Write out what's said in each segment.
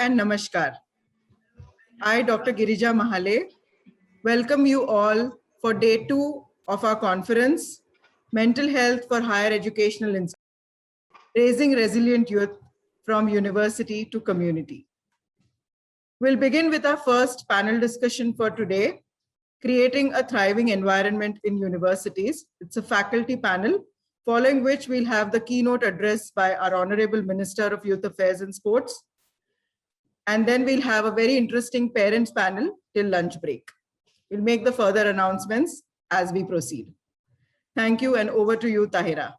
and Namaskar. I, Dr. Girija Mahale, welcome you all for day 2 of our conference, Mental Health for Higher Educational Institutions, Raising Resilient Youth from University to Community. We'll begin with our first panel discussion for today, Creating a Thriving Environment in Universities. It's a faculty panel, following which we'll have the keynote address by our Honorable Minister of Youth Affairs and Sports. And then we'll have a very interesting parents panel till lunch break. We'll make the further announcements as we proceed. Thank you, and over to you, Tahira.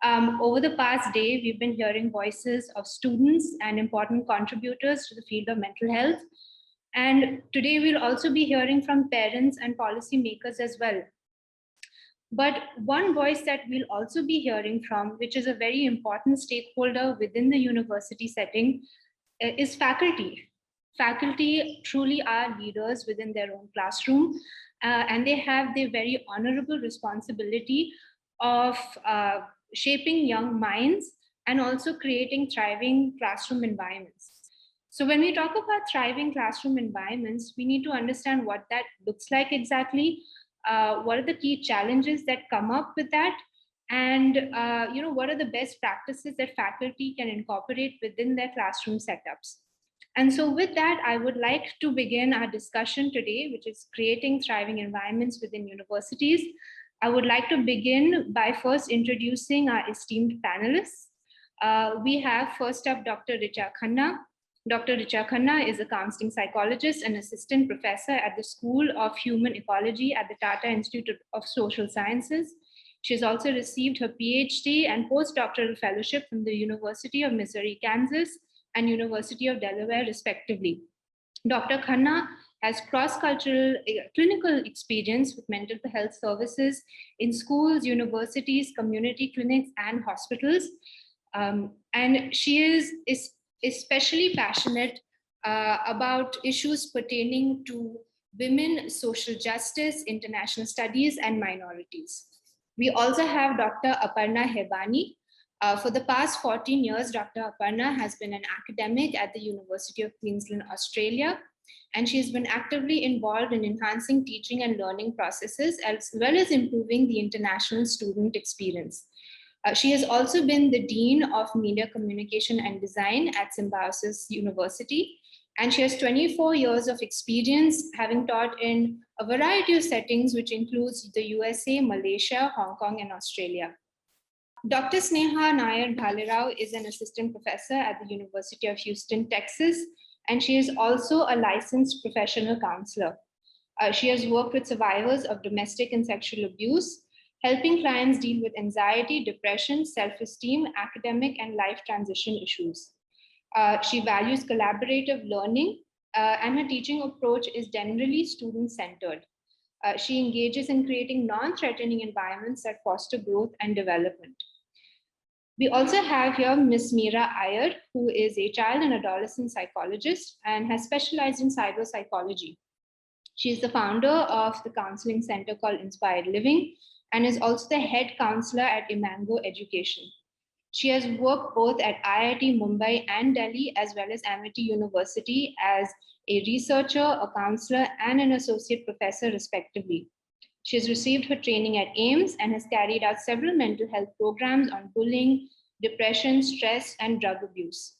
Over the past day, we've been hearing voices of students and important contributors to the field of mental health. And today we'll also be hearing from parents and policymakers as well. But one voice that we'll also be hearing from, which is a very important stakeholder within the university setting, is faculty. Faculty truly are leaders within their own classroom, and they have the very honorable responsibility of shaping young minds and also creating thriving classroom environments. So when we talk about thriving classroom environments, we need to understand what that looks like exactly, what are the key challenges that come up with that, and what are the best practices that faculty can incorporate within their classroom setups. And so with that, I would like to begin our discussion today, which is creating thriving environments within universities. I would like to begin by first introducing our esteemed panelists. We have first up Dr. Richa Khanna. Dr. Richa Khanna is a counseling psychologist and assistant professor at the School of Human Ecology at the Tata Institute of Social Sciences. She has also received her PhD and postdoctoral fellowship from the University of Missouri, Kansas, and University of Delaware, respectively. Dr. Khanna has cross-cultural clinical experience with mental health services in schools, universities, community clinics, and hospitals. And she is especially passionate about issues pertaining to women, social justice, international studies, and minorities. We also have Dr. Aparna Hebani. For the past 14 years, Dr. Aparna has been an academic at the University of Queensland, Australia, and she has been actively involved in enhancing teaching and learning processes, as well as improving the international student experience. She has also been the Dean of Media Communication and Design at Symbiosis University, and she has 24 years of experience, having taught in a variety of settings, which includes the USA, Malaysia, Hong Kong, and Australia. Dr. Sneha Nair Bhalerao is an assistant professor at the University of Houston, Texas, and she is also a licensed professional counselor. She has worked with survivors of domestic and sexual abuse, helping clients deal with anxiety, depression, self-esteem, academic, and life transition issues. She values collaborative learning, and her teaching approach is generally student-centered. She engages in creating non-threatening environments that foster growth and development. We also have here Ms. Meera Iyer, who is a child and adolescent psychologist and has specialized in cyber-psychology. She is the founder of the counseling center called Inspired Living and is also the head counselor at Imango Education. She has worked both at IIT Mumbai and Delhi, as well as Amity University, as a researcher, a counselor, and an associate professor, respectively. She has received her training at AIMS and has carried out several mental health programs on bullying, depression, stress, and drug abuse.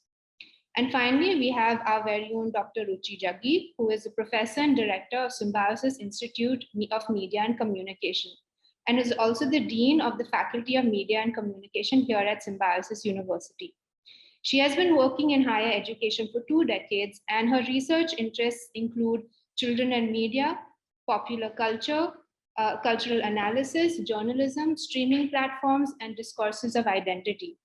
And finally, we have our very own Dr. Ruchi Jaggi, who is a professor and director of Symbiosis Institute of Media and Communication, and is also the Dean of the Faculty of Media and Communication here at Symbiosis University. She has been working in higher education for 2 decades, and her research interests include children and media, popular culture, cultural analysis, journalism, streaming platforms, and discourses of identity.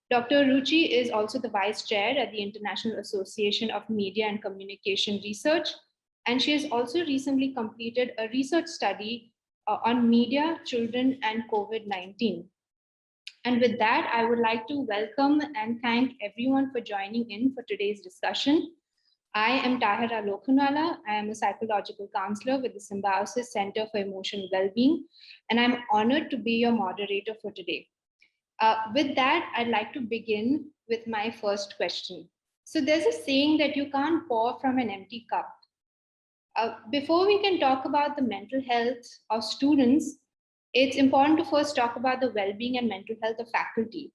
Dr. Ruchi is also the vice chair at the International Association of Media and Communication Research, and she has also recently completed a research study on media, children, and COVID-19. And with that, I would like to welcome and thank everyone for joining in for today's discussion. I am Tahira Lokhanwala. I am a psychological counselor with the Symbiosis Center for Emotional Wellbeing, and I'm honored to be your moderator for today. With that, I'd like to begin with my first question. So there's a saying that you can't pour from an empty cup. Before we can talk about the mental health of students, it's important to first talk about the well-being and mental health of faculty.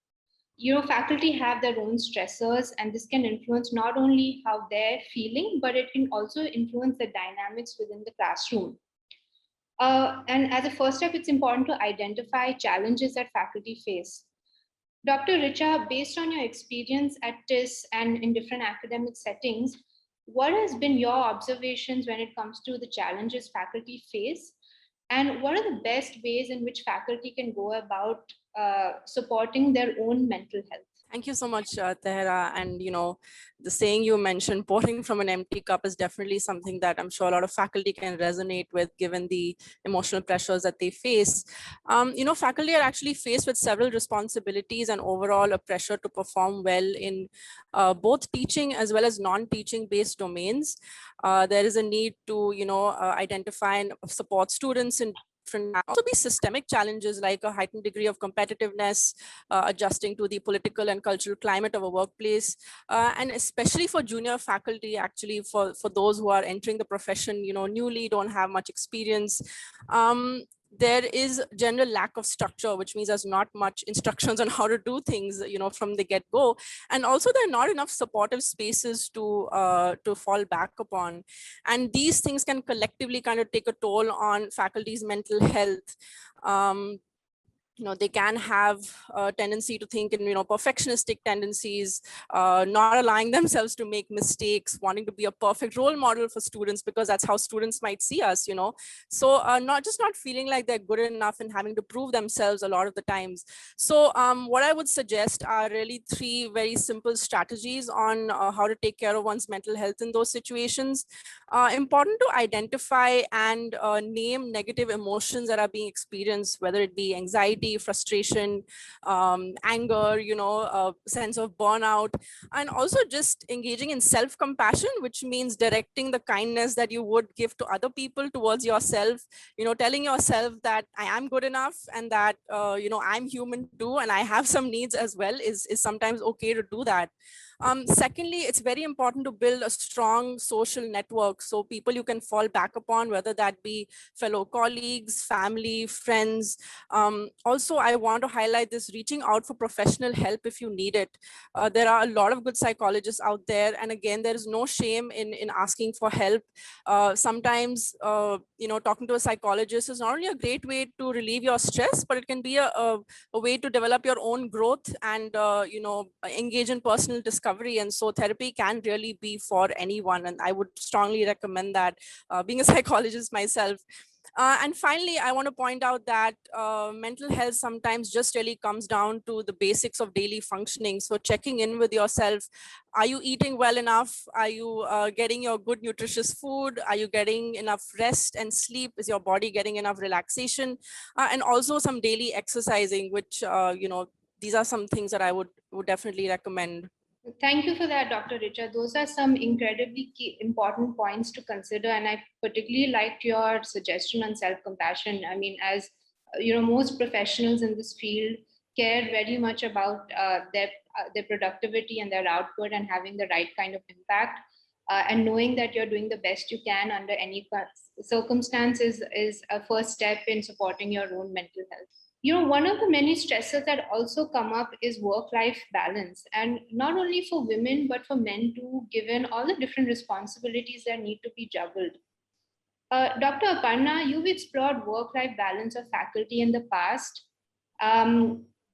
Faculty have their own stressors, and this can influence not only how they're feeling, but it can also influence the dynamics within the classroom. And as a first step, it's important to identify challenges that faculty face. Dr. Richa, based on your experience at TIS and in different academic settings, what has been your observations when it comes to the challenges faculty face? And what are the best ways in which faculty can go about supporting their own mental health? Thank you so much, Tehra. And, the saying you mentioned, pouring from an empty cup, is definitely something that I'm sure a lot of faculty can resonate with, given the emotional pressures that they face. Faculty are actually faced with several responsibilities and overall a pressure to perform well in both teaching as well as non-teaching based domains. There is a need to, identify and support students in different, also be systemic challenges like a heightened degree of competitiveness, adjusting to the political and cultural climate of a workplace, and especially for junior faculty, actually for those who are entering the profession, newly, don't have much experience. There is general lack of structure, which means there's not much instructions on how to do things, from the get-go. And also there are not enough supportive spaces to fall back upon. And these things can collectively kind of take a toll on faculty's mental health. They can have a tendency to think in, perfectionistic tendencies, not allowing themselves to make mistakes, wanting to be a perfect role model for students because that's how students might see us, So not feeling like they're good enough and having to prove themselves a lot of the times. So what I would suggest are really 3 very simple strategies on how to take care of one's mental health in those situations. Important to identify and name negative emotions that are being experienced, whether it be anxiety, frustration, anger, a sense of burnout, and also just engaging in self-compassion, which means directing the kindness that you would give to other people towards yourself, telling yourself that I am good enough and that, I'm human too, and I have some needs as well is sometimes okay to do that. Secondly, it's very important to build a strong social network. So people you can fall back upon, whether that be fellow colleagues, family, friends. Also, I want to highlight this reaching out for professional help if you need it. There are a lot of good psychologists out there. And again, there is no shame in asking for help. Sometimes, talking to a psychologist is not only a great way to relieve your stress, but it can be a way to develop your own growth and, engage in personal discovery. And so therapy can really be for anyone. And I would strongly recommend that, being a psychologist myself. And finally, I want to point out that mental health sometimes just really comes down to the basics of daily functioning. So checking in with yourself. Are you eating well enough? Are you getting your good nutritious food? Are you getting enough rest and sleep? Is your body getting enough relaxation? And also some daily exercising, which, these are some things that I would definitely recommend. Thank you for that, Dr. Richa. Those are some incredibly important points to consider. And I particularly liked your suggestion on self-compassion. I mean, as most professionals in this field care very much about their productivity and their output and having the right kind of impact. And knowing that you're doing the best you can under any circumstances is a first step in supporting your own mental health. One of the many stresses that also come up is work-life balance, and not only for women, but for men too, given all the different responsibilities that need to be juggled. Dr. Aparna, you've explored work-life balance of faculty in the past.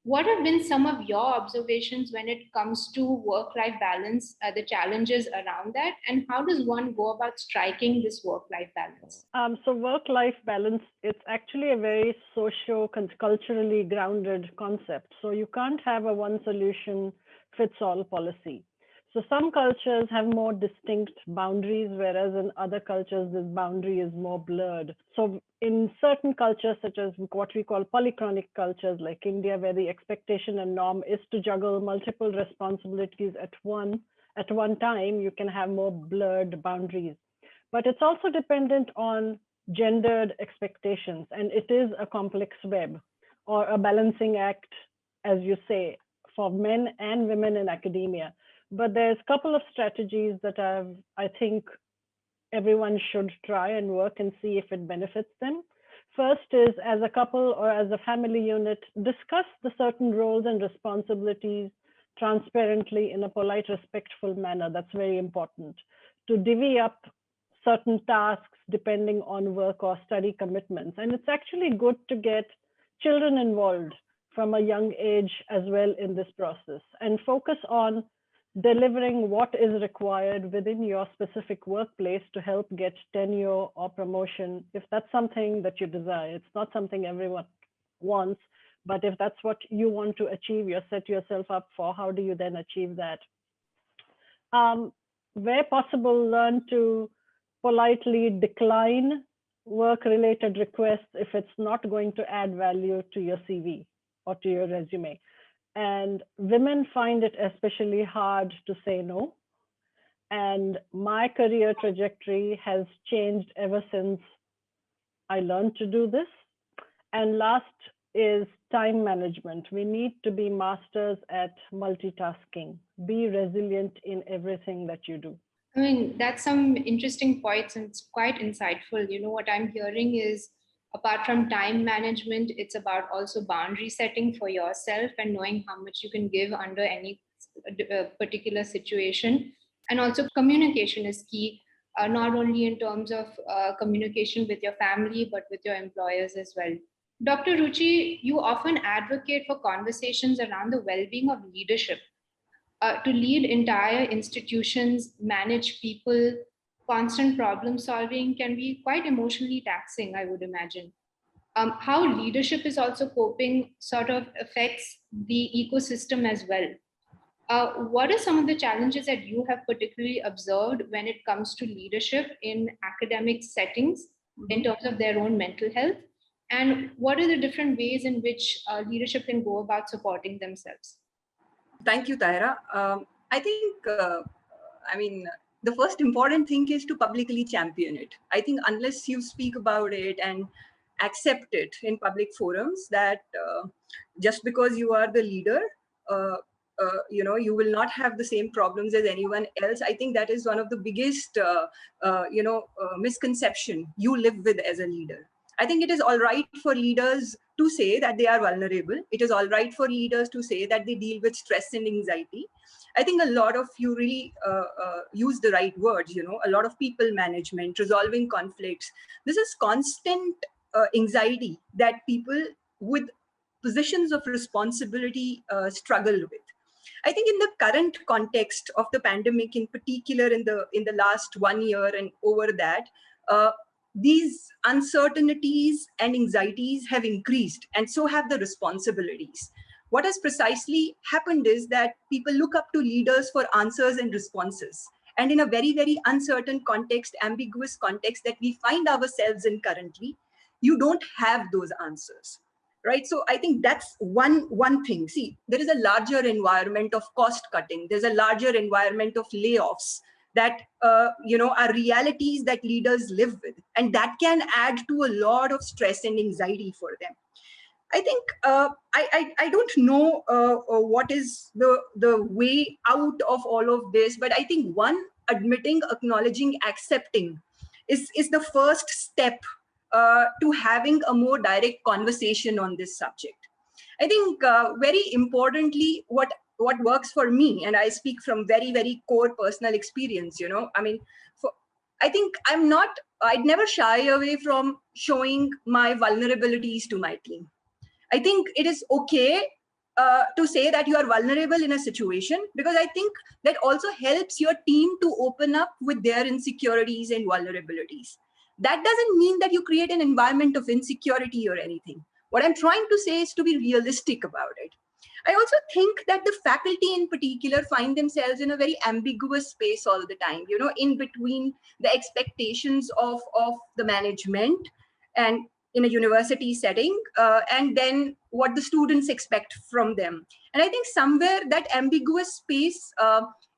What have been some of your observations when it comes to work-life balance, the challenges around that, and how does one go about striking this work-life balance? So work-life balance, it's actually a very socio-culturally grounded concept. So you can't have a one solution fits all policy. So some cultures have more distinct boundaries, whereas in other cultures, this boundary is more blurred. So in certain cultures, such as what we call polychronic cultures like India, where the expectation and norm is to juggle multiple responsibilities at one time, you can have more blurred boundaries. But it's also dependent on gendered expectations, and it is a complex web or a balancing act, as you say, for men and women in academia. but there's a couple of strategies that I think everyone should try and work and see if it benefits them. First is, as a couple or as a family unit, discuss the certain roles and responsibilities transparently in a polite, respectful manner. That's very important. To divvy up certain tasks depending on work or study commitments. And it's actually good to get children involved from a young age as well in this process, and focus on delivering what is required within your specific workplace to help get tenure or promotion, if that's something that you desire. It's not something everyone wants, but if that's what you want to achieve, you set yourself up for, how do you then achieve that? Where possible, learn to politely decline work-related requests if it's not going to add value to your CV or to your resume. And women find it especially hard to say no. And my career trajectory has changed ever since I learned to do this. And last is time management. We need to be masters at multitasking. Be resilient in everything that you do. I mean, that's some interesting points, and it's quite insightful. You know, what I'm hearing is, apart from time management, it's about also boundary setting for yourself and knowing how much you can give under any particular situation. And also communication is key, not only in terms of communication with your family, but with your employers as well. Dr. Ruchi, you often advocate for conversations around the well-being of leadership. To lead entire institutions, manage people, constant problem solving can be quite emotionally taxing, I would imagine. How leadership is also coping sort of affects the ecosystem as well. What are some of the challenges that you have particularly observed when it comes to leadership in academic settings in terms of their own mental health? And what are the different ways in which leadership can go about supporting themselves? Thank you, Tahira. I think, the first important thing is to publicly champion it. I think unless you speak about it and accept it in public forums, that just because you are the leader, you will not have the same problems as anyone else. I think that is one of the biggest, misconception you live with as a leader. I think it is all right for leaders to say that they are vulnerable. It is all right for leaders to say that they deal with stress and anxiety. I think a lot of you really use the right words, a lot of people management, resolving conflicts. This is constant anxiety that people with positions of responsibility struggle with. I think in the current context of the pandemic, in particular in the last 1 year and over that, these uncertainties and anxieties have increased, and so have the responsibilities. What has precisely happened is that people look up to leaders for answers and responses. And in a very, very uncertain context, ambiguous context that we find ourselves in currently, you don't have those answers, right? So I think that's one thing. See, there is a larger environment of cost cutting. There's a larger environment of layoffs that are realities that leaders live with, and that can add to a lot of stress and anxiety for them. I think I don't know what is the way out of all of this, but I think admitting, acknowledging, accepting is the first step to having a more direct conversation on this subject. I think very importantly, what works for me, and I speak from very, very core personal experience, I think I'd never shy away from showing my vulnerabilities to my team. I think it is okay to say that you are vulnerable in a situation, because I think that also helps your team to open up with their insecurities and vulnerabilities. That doesn't mean that you create an environment of insecurity or anything. What I'm trying to say is to be realistic about it. I also think that the faculty in particular find themselves in a very ambiguous space all the time, in between the expectations of the management and in a university setting, and then what the students expect from them. And I think somewhere that ambiguous space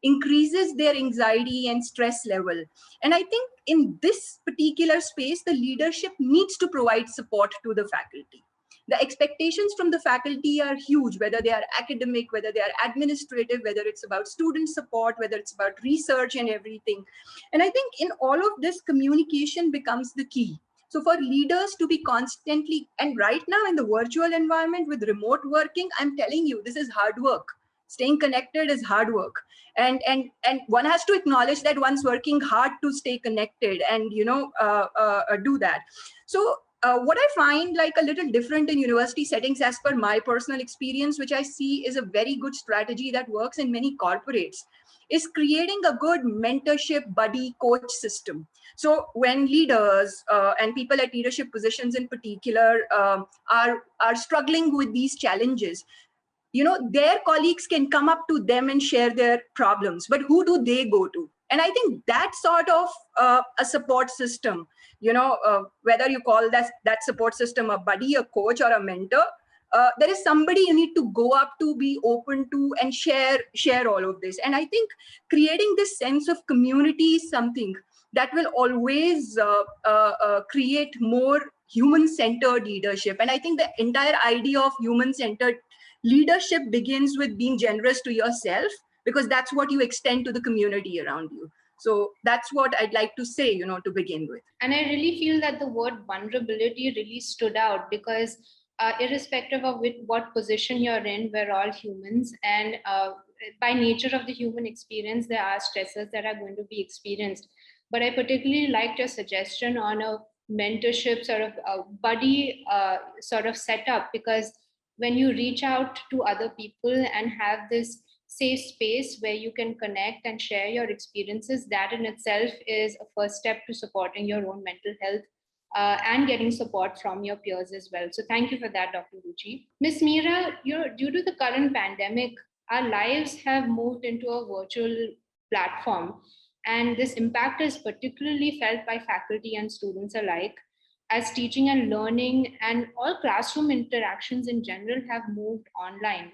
increases their anxiety and stress level. And I think in this particular space, the leadership needs to provide support to the faculty. The expectations from the faculty are huge, whether they are academic, whether they are administrative, whether it's about student support, whether it's about research and everything. And I think in all of this, communication becomes the key. So for leaders to be constantly, and right now in the virtual environment with remote working, I'm telling you, this is hard work. Staying connected is hard work. And one has to acknowledge that one's working hard to stay connected and, do that. So what I find like a little different in university settings, as per my personal experience, which I see is a very good strategy that works in many corporates, is creating a good mentorship buddy coach system. So when leaders and people at leadership positions in particular are struggling with these challenges, their colleagues can come up to them and share their problems, but who do they go to? And I think that sort of a support system, whether you call that support system a buddy, a coach, or a mentor, there is somebody you need to go up to, be open to, and share all of this. And I think creating this sense of community is something that will always create more human-centered leadership. And I think the entire idea of human-centered leadership begins with being generous to yourself, because that's what you extend to the community around you. So that's what I'd like to say, to begin with. And I really feel that the word vulnerability really stood out, because irrespective of what position you're in, we're all humans. And by nature of the human experience, there are stresses that are going to be experienced. But I particularly liked your suggestion on a mentorship sort of buddy sort of setup, because when you reach out to other people and have this safe space where you can connect and share your experiences, that in itself is a first step to supporting your own mental health and getting support from your peers as well. So thank you for that, Dr. Ruchi. Ms. Meera, due to the current pandemic, our lives have moved into a virtual platform, and this impact is particularly felt by faculty and students alike, as teaching and learning and all classroom interactions in general have moved online.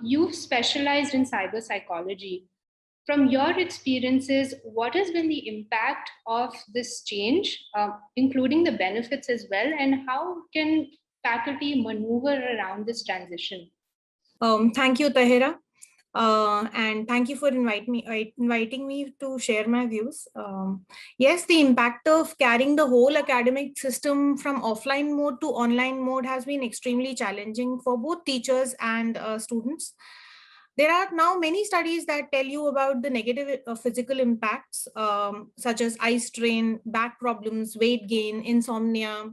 You've specialized in cyber psychology. From your experiences, what has been the impact of this change, including the benefits as well, and how can faculty maneuver around this transition? Thank you, Tahira. And thank you for inviting me to share my views. Yes, the impact of carrying the whole academic system from offline mode to online mode has been extremely challenging for both teachers and students. There are now many studies that tell you about the negative physical impacts, such as eye strain, back problems, weight gain, insomnia,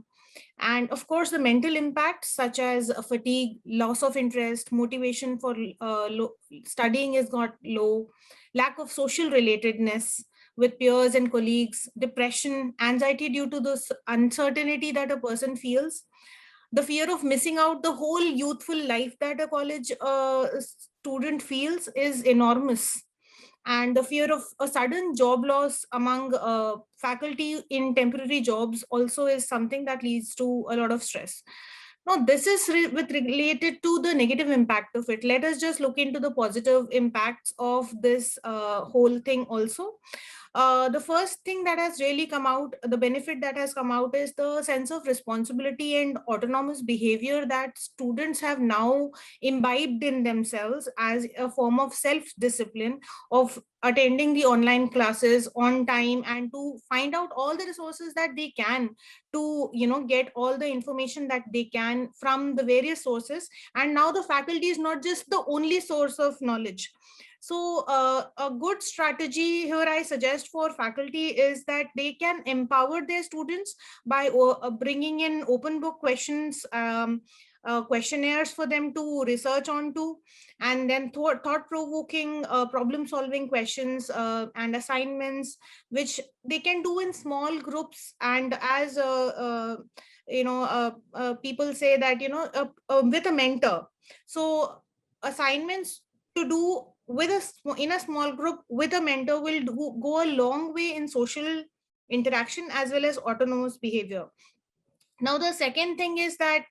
and of course, the mental impacts such as fatigue, loss of interest, motivation for studying is got low, lack of social relatedness with peers and colleagues, depression, anxiety due to the uncertainty that a person feels, the fear of missing out the whole youthful life that a college student feels is enormous. And the fear of a sudden job loss among faculty in temporary jobs also is something that leads to a lot of stress. Now, this is related to the negative impact of it. Let us just look into the positive impacts of this whole thing also. The first thing that has really come out, the benefit that has come out, is the sense of responsibility and autonomous behavior that students have now imbibed in themselves as a form of self-discipline of attending the online classes on time and to find out all the resources that they can to get all the information that they can from the various sources. And now the faculty is not just the only source of knowledge. So a good strategy here I suggest for faculty is that they can empower their students by bringing in open book questions, questionnaires for them to research onto, and then thought-provoking problem-solving questions and assignments, which they can do in small groups. And as people say that with a mentor, so assignments to do in a small group with a mentor will go a long way in social interaction as well as autonomous behavior. Now, the second thing is that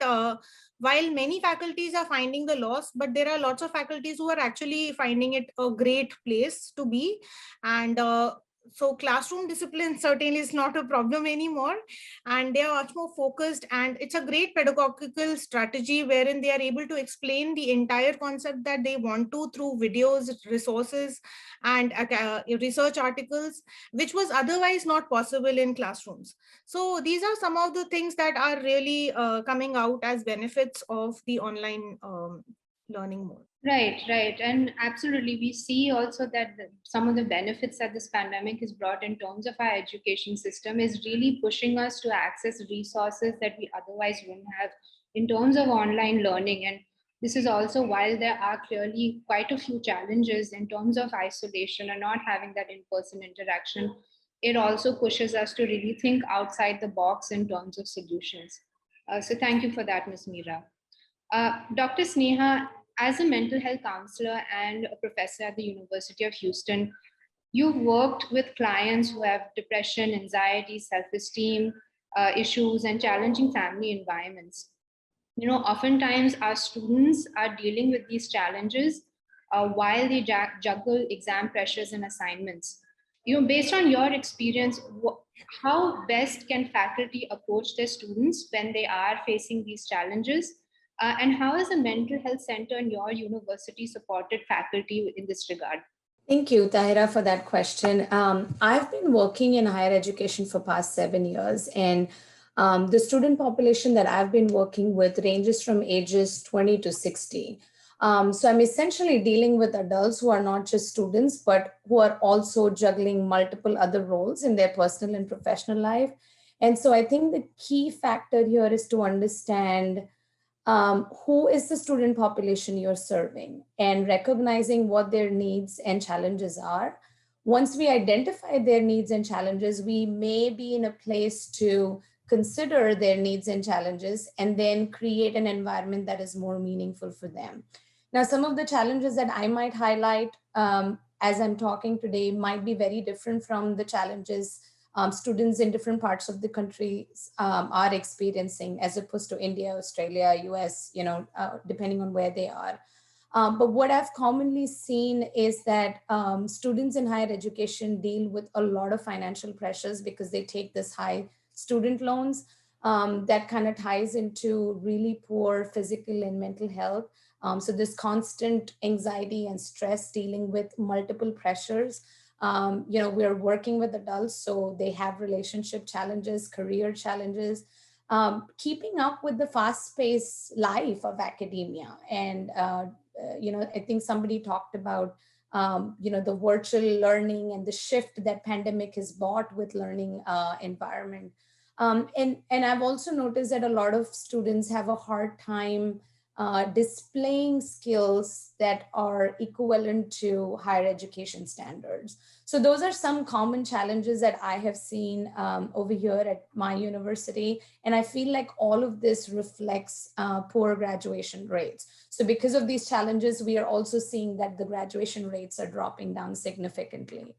while many faculties are finding the loss, but there are lots of faculties who are actually finding it a great place to be. And so classroom discipline certainly is not a problem anymore, and they are much more focused, and it's a great pedagogical strategy wherein they are able to explain the entire concept that they want to through videos, resources, and research articles, which was otherwise not possible in classrooms. So these are some of the things that are really coming out as benefits of the online learning mode. Right, right. And absolutely, we see also that some of the benefits that this pandemic has brought in terms of our education system is really pushing us to access resources that we otherwise wouldn't have in terms of online learning. And this is also while there are clearly quite a few challenges in terms of isolation and not having that in-person interaction, it also pushes us to really think outside the box in terms of solutions. So thank you for that, Ms. Meera. Dr. Sneha, as a mental health counselor and a professor at the University of Houston, you've worked with clients who have depression, anxiety, self-esteem issues, and challenging family environments. You know, oftentimes our students are dealing with these challenges while they juggle exam pressures and assignments. You know, based on your experience, how best can faculty approach their students when they are facing these challenges? And how has a mental health center in your university supported faculty in this regard? Thank you, Tahira, for that question. I've been working in higher education for past 7 years, and the student population that I've been working with ranges from ages 20 to 60. So I'm essentially dealing with adults who are not just students, but who are also juggling multiple other roles in their personal and professional life. And so I think the key factor here is to understand who is the student population you're serving and recognizing what their needs and challenges are. Once we identify their needs and challenges, we may be in a place to consider their needs and challenges and then create an environment that is more meaningful for them. Now, some of the challenges that I might highlight as I'm talking today might be very different from the challenges students in different parts of the country are experiencing, as opposed to India, Australia, US, depending on where they are. But what I've commonly seen is that students in higher education deal with a lot of financial pressures because they take this high student loans that kind of ties into really poor physical and mental health. So this constant anxiety and stress dealing with multiple pressures. We're working with adults, so they have relationship challenges, career challenges, keeping up with the fast-paced life of academia. And, I think somebody talked about, the virtual learning and the shift that pandemic has brought with learning environment. And I've also noticed that a lot of students have a hard time displaying skills that are equivalent to higher education standards. So those are some common challenges that I have seen over here at my university. And I feel like all of this reflects poor graduation rates. So because of these challenges, we are also seeing that the graduation rates are dropping down significantly.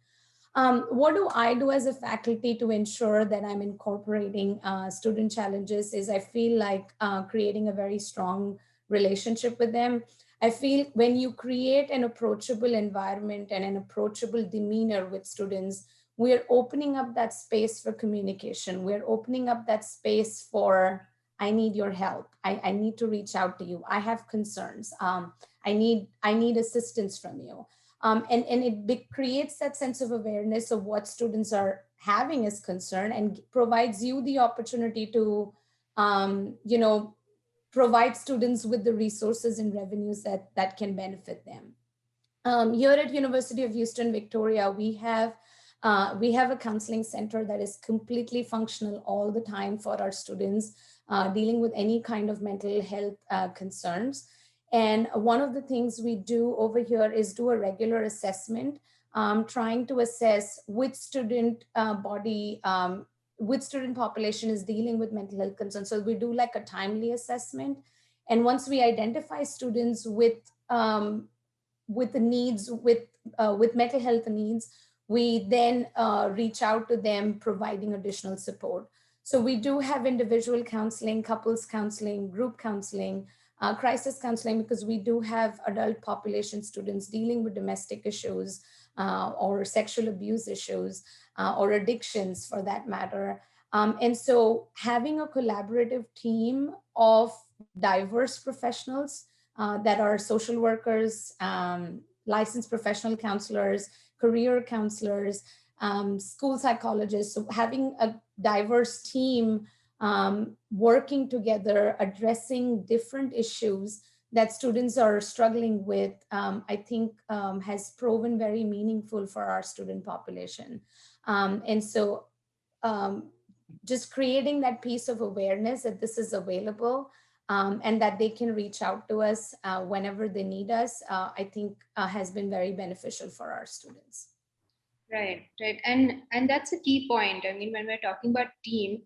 What do I do as a faculty to ensure that I'm incorporating student challenges is I feel like creating a very strong relationship with them. I feel when you create an approachable environment and an approachable demeanor with students, we're opening up that space for communication. We're opening up that space for, I need your help. I need to reach out to you. I have concerns. I need assistance from you. And it creates that sense of awareness of what students are having as concern and provides you the opportunity to, provide students with the resources and revenues that can benefit them. Here at University of Houston, Victoria, we have a counseling center that is completely functional all the time for our students dealing with any kind of mental health concerns. And one of the things we do over here is do a regular assessment, trying to assess which student which student population is dealing with mental health concerns. So we do like a timely assessment. And once we identify students with the needs, with mental health needs, we then reach out to them, providing additional support. So we do have individual counseling, couples counseling, group counseling, crisis counseling, because we do have adult population students dealing with domestic issues, or sexual abuse issues, or addictions for that matter. And so having a collaborative team of diverse professionals that are social workers, licensed professional counselors, career counselors, school psychologists, so having a diverse team working together, addressing different issues that students are struggling with, I think has proven very meaningful for our student population. And so just creating that piece of awareness that this is available and that they can reach out to us whenever they need us, I think has been very beneficial for our students. Right, right. And that's a key point. I mean, when we're talking about team,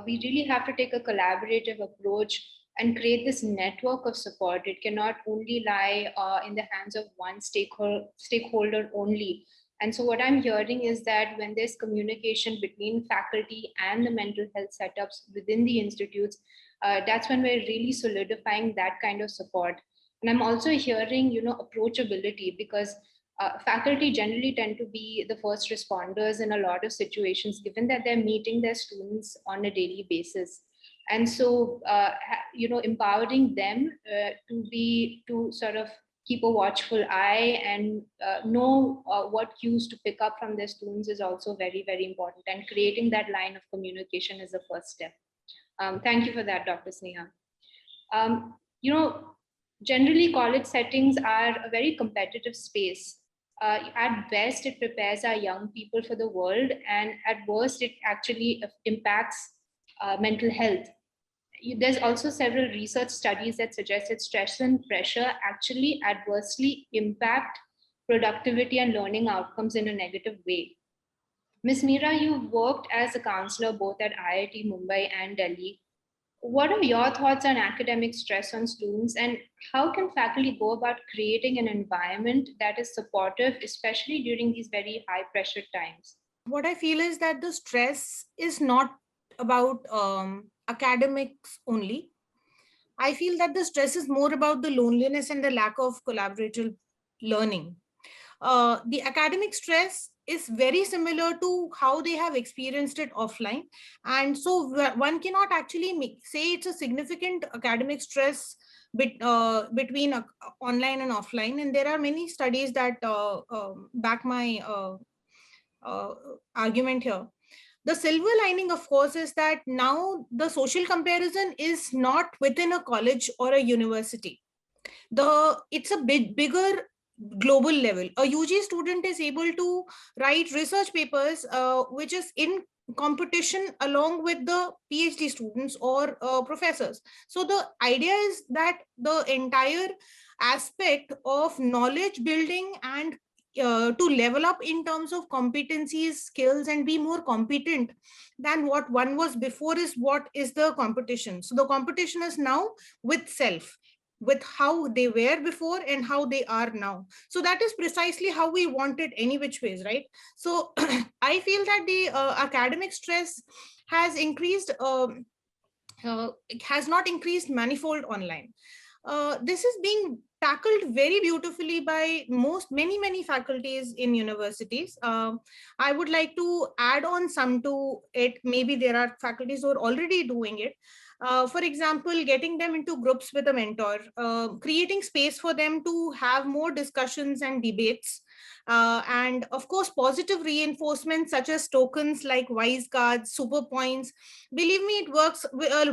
we really have to take a collaborative approach and create this network of support. It cannot only lie in the hands of one stakeholder only. And so what I'm hearing is that when there's communication between faculty and the mental health setups within the institutes, that's when we're really solidifying that kind of support. And I'm also hearing, approachability, because faculty generally tend to be the first responders in a lot of situations, given that they're meeting their students on a daily basis. And so, empowering them to sort of keep a watchful eye and know what cues to pick up from their students is also very, very important. And creating that line of communication is the first step. Thank you for that, Dr. Sneha. Generally college settings are a very competitive space. At best, it prepares our young people for the world, and at worst, it actually impacts mental health. There's also several research studies that suggest that stress and pressure actually adversely impact productivity and learning outcomes in a negative way. Ms. Meera, you've worked as a counselor both at IIT Mumbai and Delhi. What are your thoughts on academic stress on students, and how can faculty go about creating an environment that is supportive, especially during these very high pressure times? What I feel is that the stress is not about academics only. I feel that the stress is more about the loneliness and the lack of collaborative learning. The academic stress is very similar to how they have experienced it offline. And so one cannot actually say it's a significant academic stress between online and offline. And there are many studies that back my argument here. The silver lining, of course, is that now the social comparison is not within a college or a university. It's a bigger global level. A UG student is able to write research papers which is in competition along with the PhD students or professors. So the idea is that the entire aspect of knowledge building and to level up in terms of competencies, skills, and be more competent than what one was before is what is the competition. So the competition is now with self, with how they were before and how they are now. So that is precisely how we want it any which ways, right? So I feel that the academic stress has increased, it has not increased manifold online. This is being tackled very beautifully by many faculties in universities. I would like to add on some to it. Maybe there are faculties who are already doing it. For example, getting them into groups with a mentor, creating space for them to have more discussions and debates. And of course, positive reinforcement such as tokens like wise cards, super points. Believe me, it works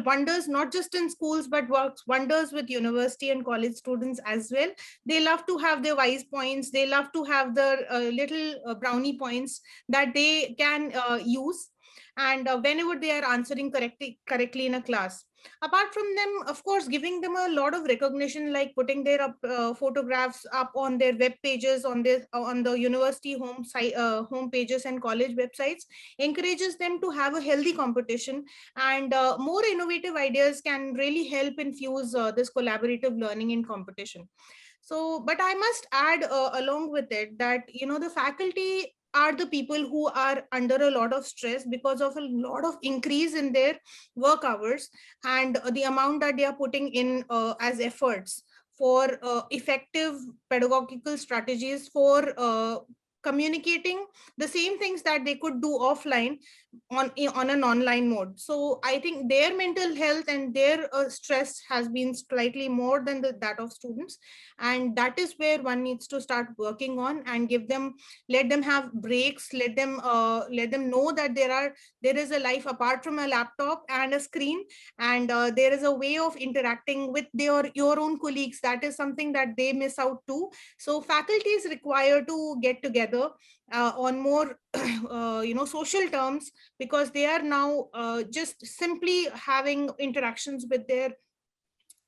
wonders not just in schools, but works wonders with university and college students as well. They love to have their wise points. They love to have the little brownie points that they can use. And whenever they are answering correctly in a class. Apart from them, of course, giving them a lot of recognition, like putting their photographs up on their web pages, on the university home pages and college websites, encourages them to have a healthy competition, and more innovative ideas can really help infuse this collaborative learning in competition. So, but I must add along with it that, the faculty are the people who are under a lot of stress because of a lot of increase in their work hours and the amount that they are putting in as efforts for effective pedagogical strategies for communicating the same things that they could do offline on an online mode. So I think their mental health and their stress has been slightly more than that of students, and that is where one needs to start working on and let them have breaks, let them know that there is a life apart from a laptop and a screen, and there is a way of interacting with your own colleagues. That is something that they miss out too. So faculty is required to get together on more social terms, because they are now just simply having interactions with their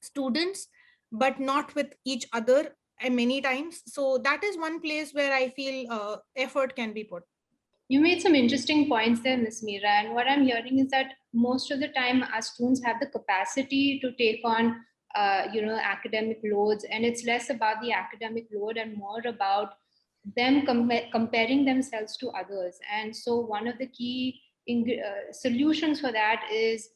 students but not with each other many times. So that is one place where I feel effort can be put. You made some interesting points there, Ms. Meera. And what I'm hearing is that most of the time our students have the capacity to take on, academic loads, and it's less about the academic load and more about them comparing themselves to others. And so one of the key solutions for that is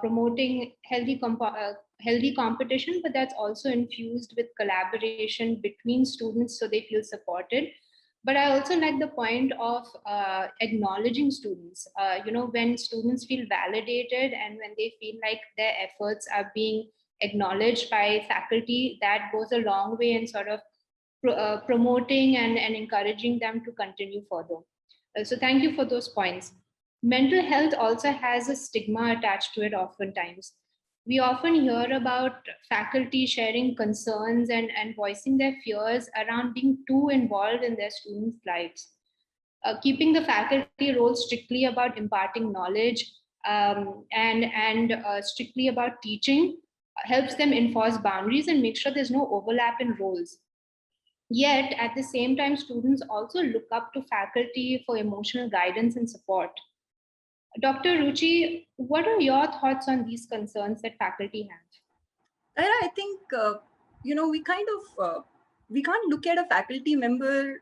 promoting healthy competition, but that's also infused with collaboration between students so they feel supported. But I also like the point of acknowledging students. When students feel validated and when they feel like their efforts are being acknowledged by faculty, that goes a long way in sort of promoting and encouraging them to continue further. So thank you for those points. Mental health also has a stigma attached to it oftentimes. We often hear about faculty sharing concerns and voicing their fears around being too involved in their students' lives. Keeping the faculty role strictly about imparting knowledge and strictly about teaching helps them enforce boundaries and make sure there's no overlap in roles. Yet, at the same time, students also look up to faculty for emotional guidance and support. Dr. Ruchi, what are your thoughts on these concerns that faculty have? I think, we kind of, we can't look at a faculty member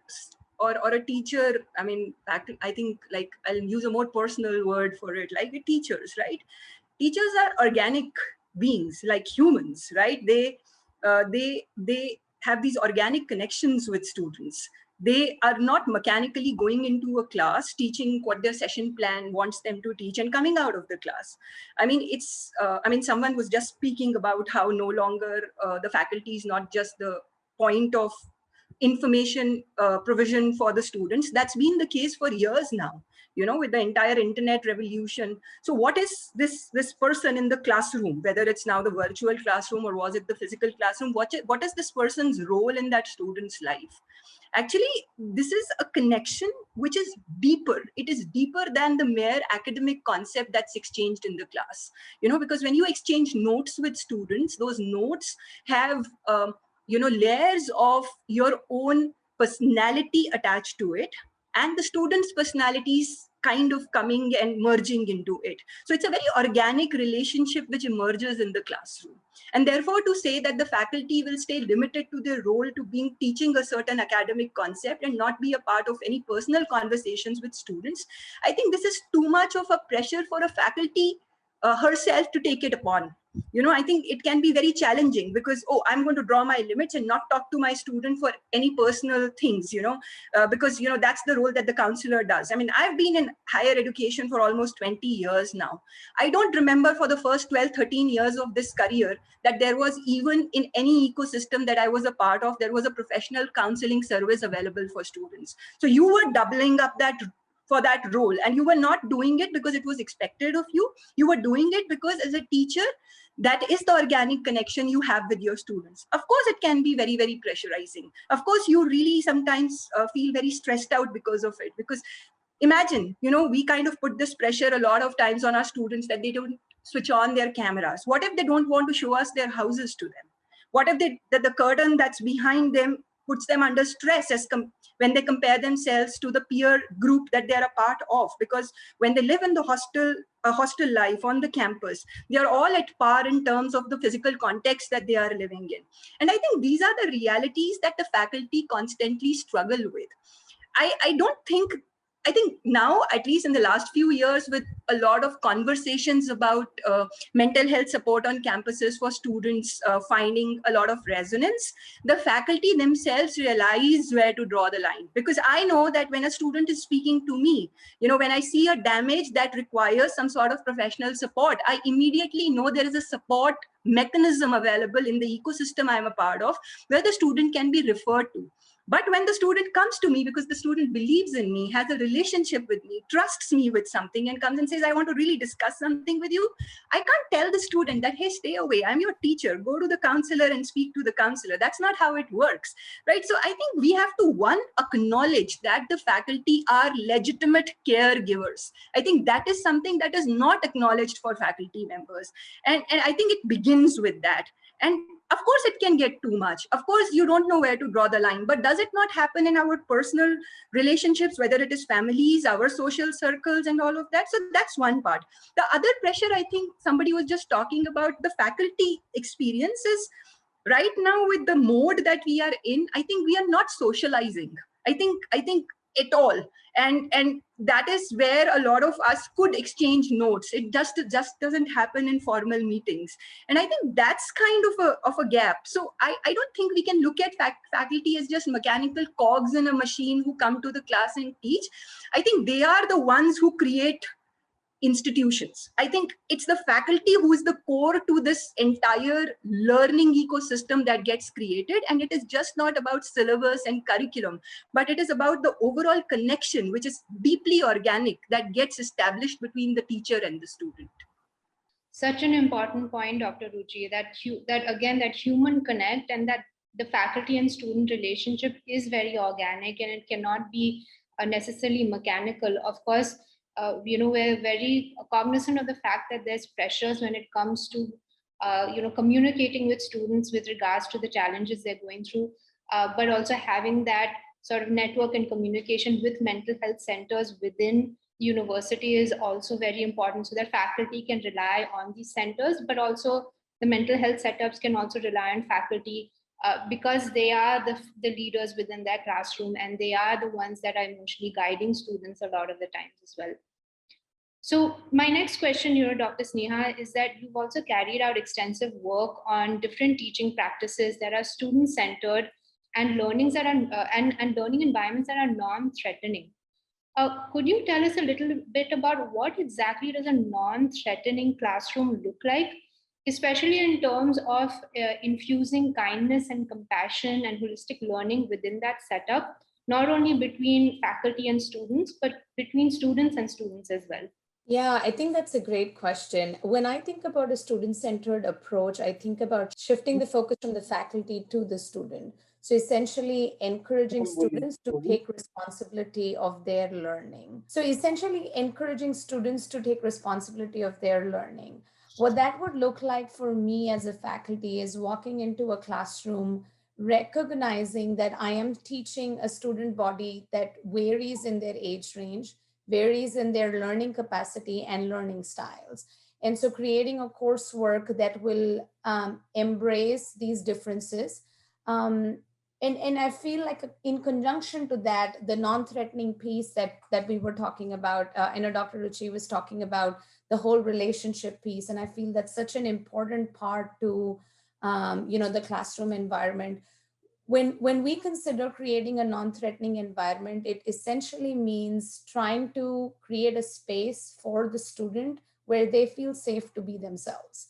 or a teacher. I mean, I think, like, I'll use a more personal word for it, like the teachers, right? Teachers are organic beings, like humans, right? They have these organic connections with students. They are not mechanically going into a class, teaching what their session plan wants them to teach and coming out of the class. I mean, someone was just speaking about how no longer the faculty is not just the point of information provision for the students. That's been the case for years now, with the entire internet revolution. So what is this person in the classroom, whether it's now the virtual classroom or was it the physical classroom? What is this person's role in that student's life? Actually, this is a connection which is deeper. It is deeper than the mere academic concept that's exchanged in the class. Because when you exchange notes with students, those notes have layers of your own personality attached to it, and the students' personalities kind of coming and merging into it. So it's a very organic relationship which emerges in the classroom. And therefore, to say that the faculty will stay limited to their role to being teaching a certain academic concept and not be a part of any personal conversations with students, I think this is too much of a pressure for a faculty herself to take it upon. I think it can be very challenging because, I'm going to draw my limits and not talk to my student for any personal things, because, that's the role that the counselor does. I mean, I've been in higher education for almost 20 years now. I don't remember for the first 12, 13 years of this career that there was even in any ecosystem that I was a part of, there was a professional counseling service available for students. So you were doubling up for that role, and you were not doing it because it was expected of you. You were doing it because as a teacher, that is the organic connection you have with your students. Of course, it can be very, very pressurizing. Of course, you really sometimes feel very stressed out because of it. Because imagine, we kind of put this pressure a lot of times on our students that they don't switch on their cameras. What if they don't want to show us their houses to them? What if the curtain that's behind them puts them under stress when they compare themselves to the peer group that they're a part of? Because when they live in the hostel life on the campus, they are all at par in terms of the physical context that they are living in. And I think these are the realities that the faculty constantly struggle with. I don't think I think now, at least in the last few years, with a lot of conversations about mental health support on campuses for students finding a lot of resonance, the faculty themselves realize where to draw the line. Because I know that when a student is speaking to me, when I see a damage that requires some sort of professional support, I immediately know there is a support mechanism available in the ecosystem I'm a part of where the student can be referred to. But when the student comes to me because the student believes in me, has a relationship with me, trusts me with something, and comes and says, I want to really discuss something with you, I can't tell the student that, hey, stay away, I'm your teacher, go to the counselor and speak to the counselor. That's not how it works, right? So I think we have to, one, acknowledge that the faculty are legitimate caregivers. I think that is something that is not acknowledged for faculty members. And I think it begins with that. And of course, it can get too much. Of course, you don't know where to draw the line, but does it not happen in our personal relationships, whether it is families, our social circles, and all of that? So that's one part. The other pressure, I think somebody was just talking about, the faculty experiences right now with the mode that we are in. I think we are not socializing. I think at all. And that is where a lot of us could exchange notes. It just doesn't happen in formal meetings. And I think that's kind of a gap. So I don't think we can look at faculty as just mechanical cogs in a machine who come to the class and teach. I think they are the ones who create institutions. I think it's the faculty who is the core to this entire learning ecosystem that gets created. And it is just not about syllabus and curriculum, but it is about the overall connection, which is deeply organic, that gets established between the teacher and the student. Such an important point, Dr. Ruchi, that human connect and that the faculty and student relationship is very organic and it cannot be necessarily mechanical. Of course, we're very cognizant of the fact that there's pressures when it comes to, communicating with students with regards to the challenges they're going through, but also having that sort of network and communication with mental health centers within university is also very important, so that faculty can rely on these centers, but also the mental health setups can also rely on faculty because they are the leaders within their classroom and they are the ones that are emotionally guiding students a lot of the times as well. So my next question here, Dr. Sneha, is that you've also carried out extensive work on different teaching practices that are student-centered and learnings that are and learning environments that are non-threatening. Could you tell us a little bit about what exactly does a non-threatening classroom look like, especially in terms of infusing kindness and compassion and holistic learning within that setup, not only between faculty and students, but between students and students as well? Yeah, I think that's a great question. When I think about a student-centered approach, I think about shifting the focus from the faculty to the student. So essentially encouraging students to take responsibility of their learning. What that would look like for me as a faculty is walking into a classroom, recognizing that I am teaching a student body that varies in their age range, varies in their learning capacity and learning styles. And so creating a coursework that will embrace these differences. And I feel like in conjunction to that, the non-threatening piece that we were talking about, I know Dr. Ruchi was talking about the whole relationship piece. And I feel that's such an important part to the classroom environment. When we consider creating a non-threatening environment, it essentially means trying to create a space for the student where they feel safe to be themselves.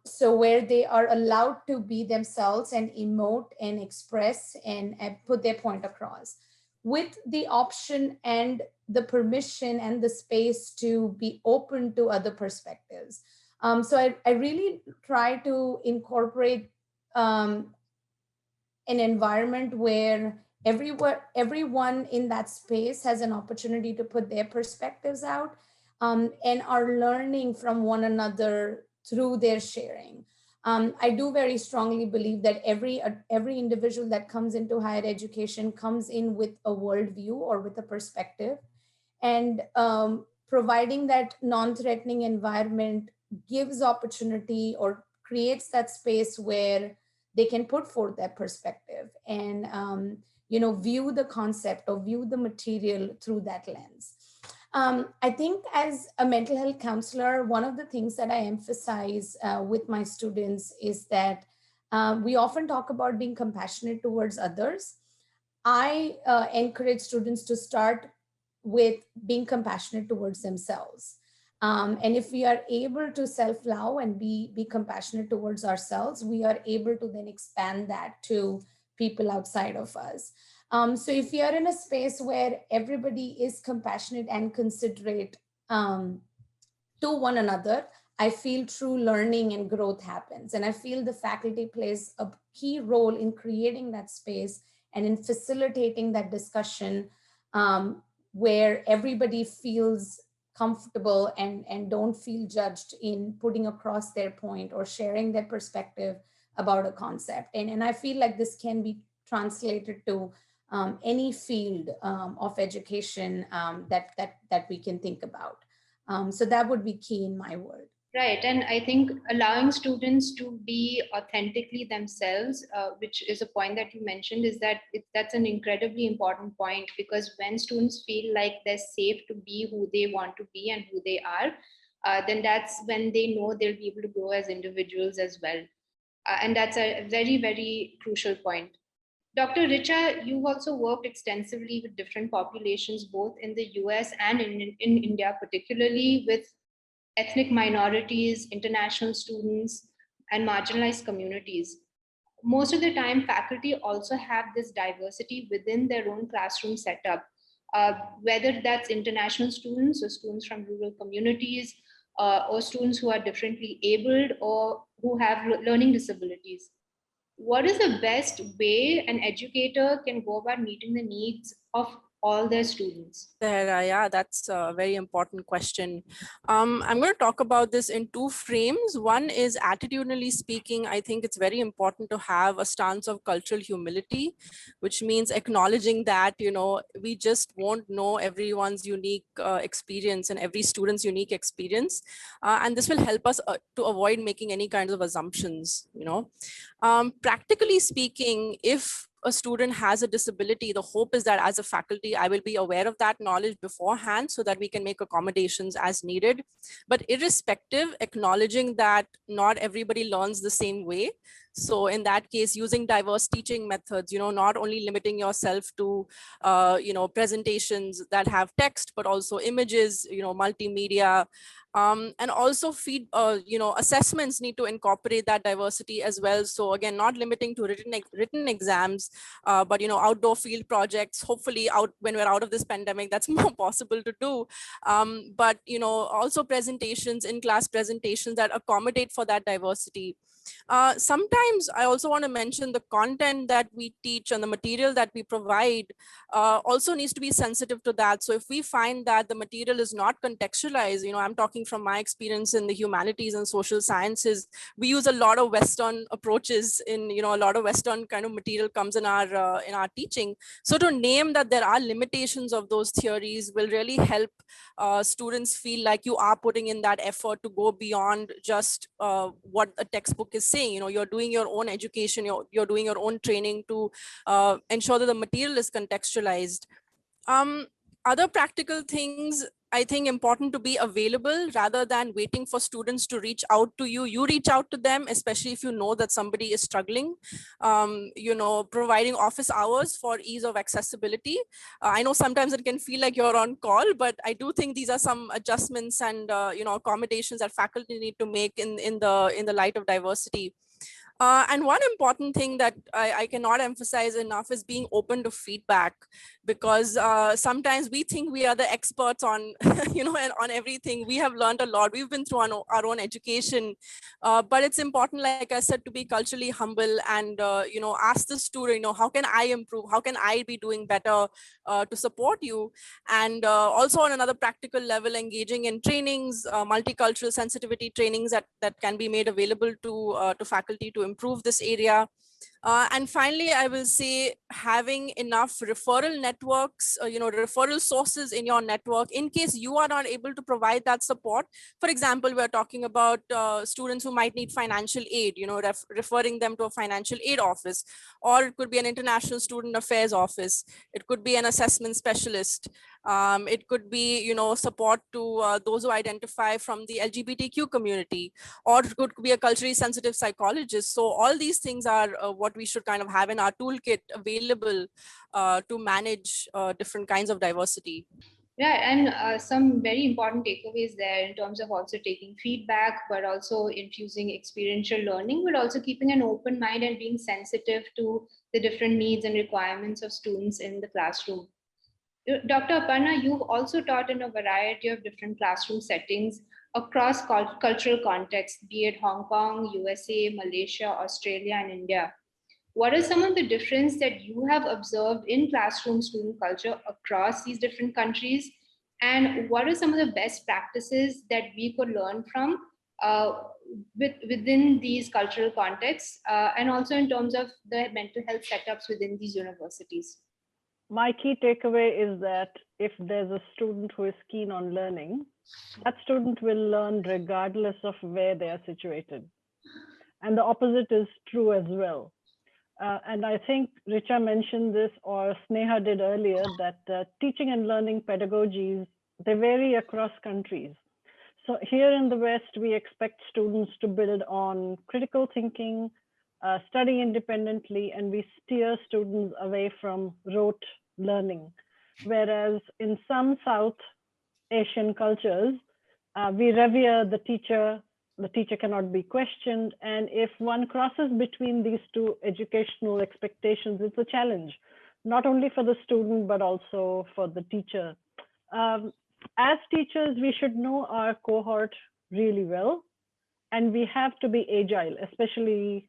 So where they are allowed to be themselves and emote and express and put their point across, with the option and the permission and the space to be open to other perspectives. So I really try to incorporate an environment where everyone in that space has an opportunity to put their perspectives out and are learning from one another through their sharing. I do very strongly believe that every individual that comes into higher education comes in with a worldview or with a perspective, and providing that non-threatening environment gives opportunity or creates that space where they can put forth that perspective and view the concept or view the material through that lens. I think as a mental health counselor, one of the things that I emphasize with my students is that we often talk about being compassionate towards others. I encourage students to start with being compassionate towards themselves. And if we are able to self-love and be compassionate towards ourselves, we are able to then expand that to people outside of us. So if you are in a space where everybody is compassionate and considerate to one another, I feel true learning and growth happens. And I feel the faculty plays a key role in creating that space and in facilitating that discussion where everybody feels comfortable and don't feel judged in putting across their point or sharing their perspective about a concept. And I feel like this can be translated to any field of education that we can think about. So that would be key in my word. Right. And I think allowing students to be authentically themselves, which is a point that you mentioned, is that that's an incredibly important point, because when students feel like they're safe to be who they want to be and who they are, then that's when they know they'll be able to grow as individuals as well. And that's a very, very crucial point. Dr. Richa, you've also worked extensively with different populations, both in the US and in India, particularly with ethnic minorities, international students, and marginalized communities. Most of the time, faculty also have this diversity within their own classroom setup, whether that's international students or students from rural communities, or students who are differently abled or who have learning disabilities. What is the best way an educator can go about meeting the needs of all their students? Yeah, that's a very important question. I'm going to talk about this in two frames. One is, attitudinally speaking, I think it's very important to have a stance of cultural humility, which means acknowledging that, we just won't know everyone's unique experience and every student's unique experience. And this will help us to avoid making any kinds of assumptions, Practically speaking, if a student has a disability, the hope is that as a faculty, I will be aware of that knowledge beforehand so that we can make accommodations as needed. But irrespective, acknowledging that not everybody learns the same way. So in that case, using diverse teaching methods, not only limiting yourself to, presentations that have text, but also images, multimedia, and also assessments need to incorporate that diversity as well. So again, not limiting to written exams, but outdoor field projects. Hopefully, when we're out of this pandemic, that's more possible to do. But also presentations, in-class presentations that accommodate for that diversity. Sometimes I also want to mention the content that we teach and the material that we provide also needs to be sensitive to that. So if we find that the material is not contextualized, I'm talking from my experience in the humanities and social sciences, we use a lot of Western approaches in, a lot of Western kind of material comes in our teaching. So to name that there are limitations of those theories will really help students feel like you are putting in that effort to go beyond just what a textbook is saying. You're doing your own education, you're doing your own training to ensure that the material is contextualized. Other practical things, I think important to be available rather than waiting for students to reach out to you. You reach out to them, especially if you know that somebody is struggling. Providing office hours for ease of accessibility. I know sometimes it can feel like you're on call, but I do think these are some adjustments and accommodations that faculty need to make in the light of diversity. And one important thing that I cannot emphasize enough is being open to feedback, because sometimes we think we are the experts on, on everything. We have learned a lot. We've been through our own education, but it's important, like I said, to be culturally humble and, ask the student, how can I improve? How can I be doing better to support you? And also on another practical level, engaging in trainings, multicultural sensitivity trainings that can be made available to faculty to improve this area. And finally, I will say having enough referral networks, referral sources in your network in case you are not able to provide that support. For example, we're talking about students who might need financial aid, referring them to a financial aid office, or it could be an international student affairs office. It could be an assessment specialist. It could be, support to those who identify from the LGBTQ community, or it could be a culturally sensitive psychologist. So all these things are what we should kind of have in our toolkit available to manage different kinds of diversity. Yeah, and some very important takeaways there in terms of also taking feedback, but also infusing experiential learning, but also keeping an open mind and being sensitive to the different needs and requirements of students in the classroom. Dr. Aparna, you've also taught in a variety of different classroom settings across cultural contexts, be it Hong Kong, USA, Malaysia, Australia, and India. What are some of the difference that you have observed in classroom student culture across these different countries? And what are some of the best practices that we could learn from within these cultural contexts, and also in terms of the mental health setups within these universities? My key takeaway is that if there's a student who is keen on learning, that student will learn regardless of where they are situated. And the opposite is true as well. And I think Richa mentioned this, or Sneha did earlier, that teaching and learning pedagogies, they vary across countries. So here in the West, we expect students to build on critical thinking, study independently, and we steer students away from rote learning. Whereas in some South Asian cultures, we revere the teacher cannot be questioned. And if one crosses between these two educational expectations, it's a challenge, not only for the student, but also for the teacher. As teachers, we should know our cohort really well, and we have to be agile, especially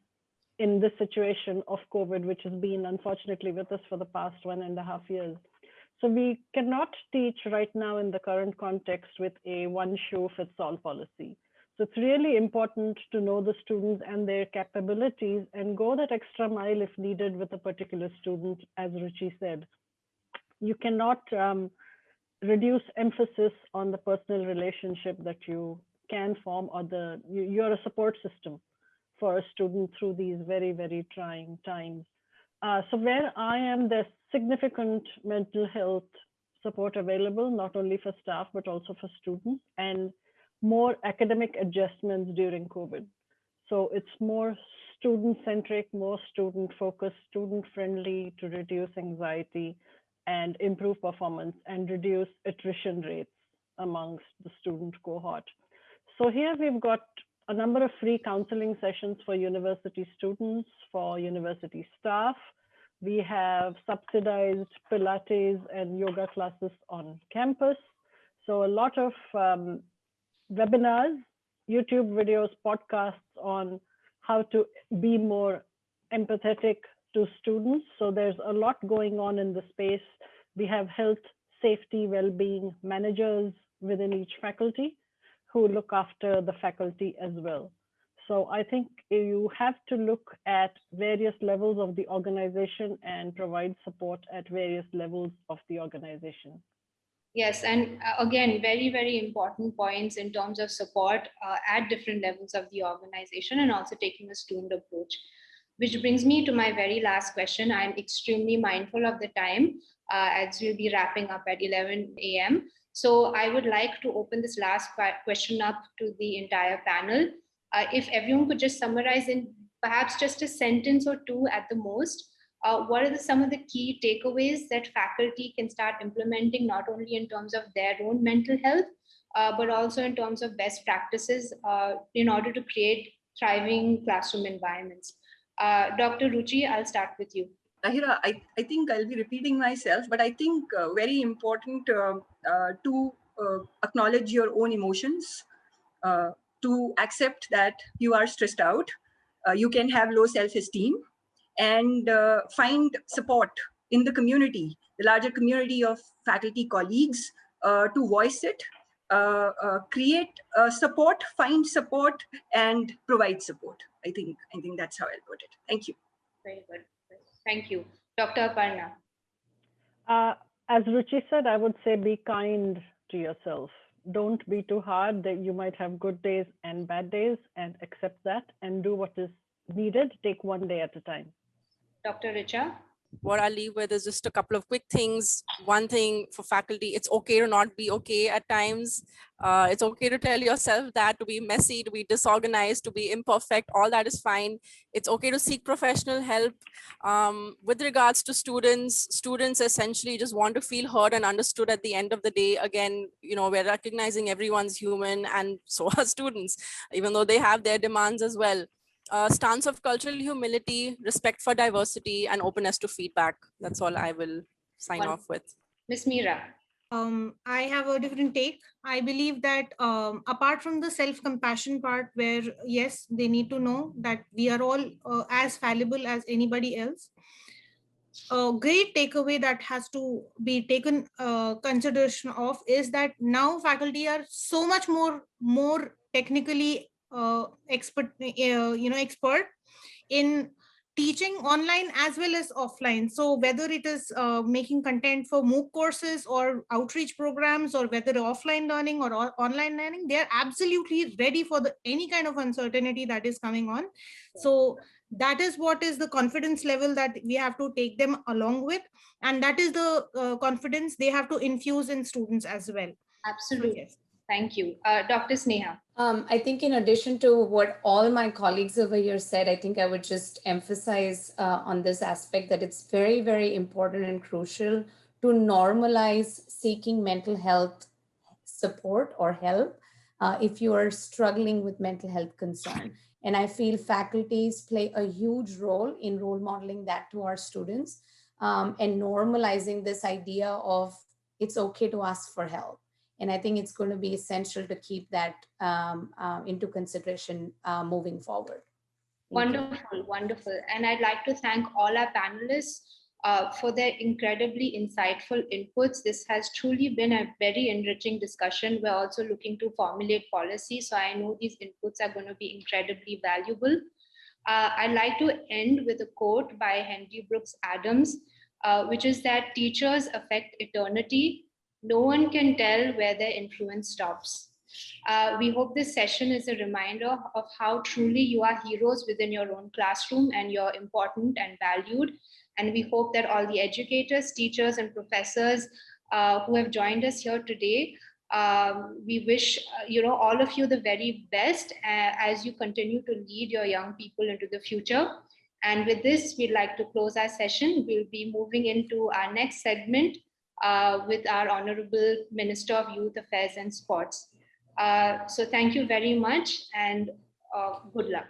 in this situation of COVID, which has been unfortunately with us for the past 1.5 years. So we cannot teach right now in the current context with a one-shoe-fits-all policy. So it's really important to know the students and their capabilities and go that extra mile if needed with a particular student, as Ruchi said. You cannot reduce emphasis on the personal relationship that you can form, or you're a support system for a student through these very, very trying times. So where I am, there's significant mental health support available, not only for staff, but also for students, and more academic adjustments during COVID. So it's more student-centric, more student-focused, student-friendly to reduce anxiety and improve performance and reduce attrition rates amongst the student cohort. So here we've got a number of free counseling sessions for university students, for university staff. We have subsidized Pilates and yoga classes on campus. So a lot of webinars, YouTube videos, podcasts on how to be more empathetic to students. So there's a lot going on in the space. We have health, safety, well-being managers within each faculty who look after the faculty as well. So I think you have to look at various levels of the organization and provide support at various levels of the organization. Yes, and again, very, very important points in terms of support at different levels of the organization, and also taking a student approach. Which brings me to my very last question. I'm extremely mindful of the time as we'll be wrapping up at 11 a.m. So I would like to open this last question up to the entire panel. If everyone could just summarize in perhaps just a sentence or two at the most, what are some of the key takeaways that faculty can start implementing, not only in terms of their own mental health, but also in terms of best practices in order to create thriving classroom environments? Dr. Ruchi, I'll start with you. Tahira, I think I'll be repeating myself, but I think very important to acknowledge your own emotions, to accept that you are stressed out, you can have low self-esteem, and find support in the community, the larger community of faculty colleagues, to voice it, create support, find support, and provide support. I think that's how I'll put it. Thank you. Very good. Thank you. Dr. Aparna. As Ruchi said, I would say be kind to yourself. Don't be too hard. That you might have good days and bad days, and accept that and do what is needed. Take one day at a time. Dr. Richa. What I'll leave with is just a couple of quick things. One thing for faculty, it's okay to not be okay at times. It's okay to tell yourself that, to be messy, to be disorganized, to be imperfect, all that is fine. It's okay to seek professional help. With regards to students essentially just want to feel heard and understood at the end of the day. Again, we're recognizing everyone's human, and so are students, even though they have their demands as well. Stance of cultural humility, respect for diversity, and openness to feedback. That's all I will sign off with. Ms. Meera. I have a different take. I believe that apart from the self-compassion part, where yes, they need to know that we are all as fallible as anybody else. A great takeaway that has to be taken consideration of is that now faculty are so much more technically expert in teaching online as well as offline. So whether it is making content for MOOC courses or outreach programs, or whether offline learning or online learning, they are absolutely ready for any kind of uncertainty that is coming on. So that is what is the confidence level that we have to take them along with, and that is the confidence they have to infuse in students as well. Absolutely. So, yes. Thank you. Dr. Sneha. I think in addition to what all my colleagues over here said, I think I would just emphasize on this aspect that it's very, very important and crucial to normalize seeking mental health support or help if you are struggling with mental health concern. And I feel faculties play a huge role in role modeling that to our students and normalizing this idea of it's okay to ask for help. And I think it's going to be essential to keep that into consideration moving forward. Wonderful, wonderful. And I'd like to thank all our panelists for their incredibly insightful inputs. This has truly been a very enriching discussion. We're also looking to formulate policy. So I know these inputs are going to be incredibly valuable. I'd like to end with a quote by Henry Brooks Adams, which is that teachers affect eternity. No one can tell where their influence stops. We hope this session is a reminder of how truly you are heroes within your own classroom and you're important and valued. And we hope that all the educators, teachers, and professors who have joined us here today, we wish all of you the very best as you continue to lead your young people into the future. And with this, we'd like to close our session. We'll be moving into our next segment with our Honorable Minister of Youth Affairs and Sports. So thank you very much, and good luck.